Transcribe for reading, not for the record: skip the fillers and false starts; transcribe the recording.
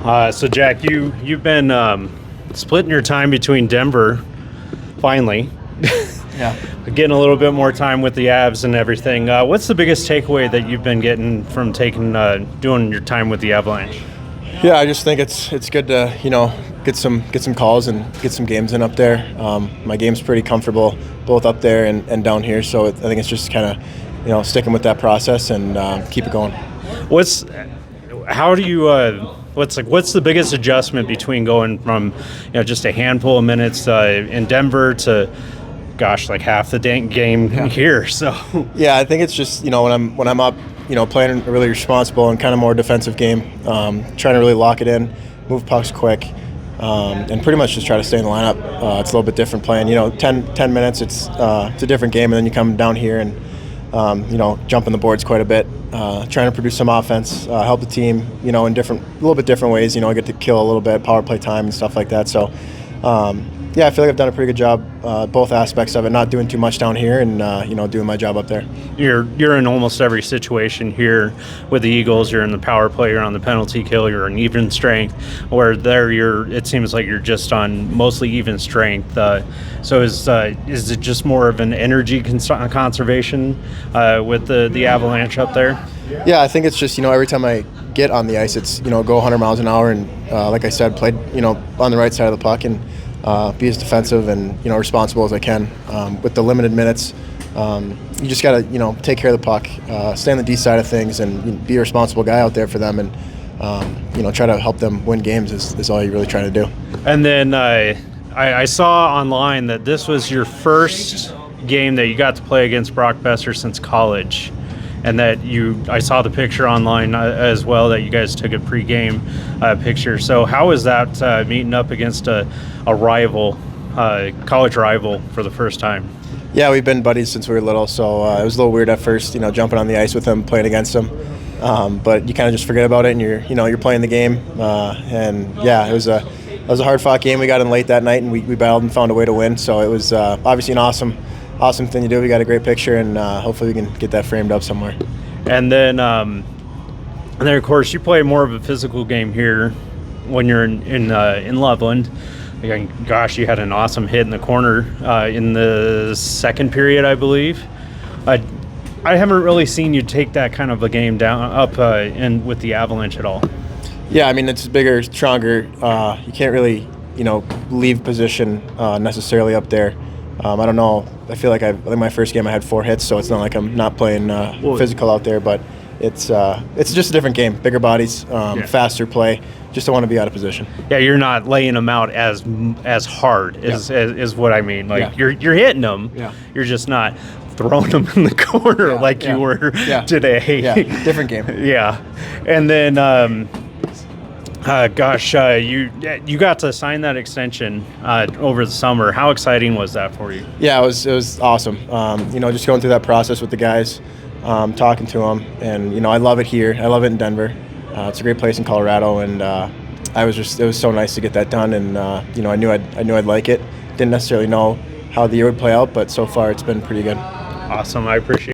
So Jack, you've been splitting your time between Denver, finally. Yeah. Getting a little bit more time with the Avs and everything. What's the biggest takeaway that you've been getting from doing your time with the Avalanche? Yeah, I just think it's good to get some calls and get some games in up there. My game's pretty comfortable both up there and down here, so I think it's just kind of sticking with that process and keep it going. What's the biggest adjustment between going from just a handful of minutes in Denver to like half the game here? So yeah, I think it's just when I'm up, playing a really responsible and kind of more defensive game, trying to really lock it in, move pucks quick, and pretty much just try to stay in the lineup. It's a little bit different playing. 10 minutes, it's a different game, and then you come down here and jump on the boards quite a bit, trying to produce some offense, help the team, in a little bit different ways. I get to kill a little bit, power play time and stuff like that. So, yeah, I feel like I've done a pretty good job, both aspects of it, not doing too much down here and, doing my job up there. You're in almost every situation here with the Eagles. You're in the power play, you're on the penalty kill, you're in even strength, where there it seems like you're just on mostly even strength. So is it just more of an energy conservation with the Avalanche up there? Yeah, I think it's just, every time I get on the ice, it's, go 100 miles an hour and, like I said, played, on the right side of the puck and be as defensive and responsible as I can. With the limited minutes, you just got to take care of the puck, stay on the D side of things, and be a responsible guy out there for them, and try to help them win games is all you're really trying to do. And then I saw online that this was your first game that you got to play against Brock Besser since college. And that I saw the picture online as well that you guys took a pregame picture. So how is that meeting up against a rival, college rival for the first time? Yeah, we've been buddies since we were little, so it was a little weird at first, jumping on the ice with him, playing against him. But you kind of just forget about it, and you're playing the game. And yeah, it was a hard-fought game. We got in late that night, and we battled and found a way to win. So it was obviously an awesome thing to do. We got a great picture, and hopefully we can get that framed up somewhere. And then of course you play more of a physical game here when you're in Loveland. Gosh, you had an awesome hit in the corner in the second period, I believe. I haven't really seen you take that kind of a game down up in with the Avalanche at all. Yeah, I mean, it's bigger, stronger. You can't really leave position necessarily up there. I don't know. I feel like in my first game I had 4 hits, so it's not like I'm not playing physical out there, but it's just a different game. Bigger bodies, faster play. Just don't want to be out of position. Yeah, you're not laying them out as hard as what I mean. Like you're hitting them. Yeah. You're just not throwing them in the corner you were today. Yeah, different game. Yeah, and then. You got to sign that extension over the summer. How exciting was that for you? Yeah, it was awesome. Just going through that process with the guys, talking to them, and I love it here. I love it in Denver. It's a great place in Colorado, and it was so nice to get that done. And I knew I'd like it. Didn't necessarily know how the year would play out, but so far it's been pretty good. Awesome. I appreciate it.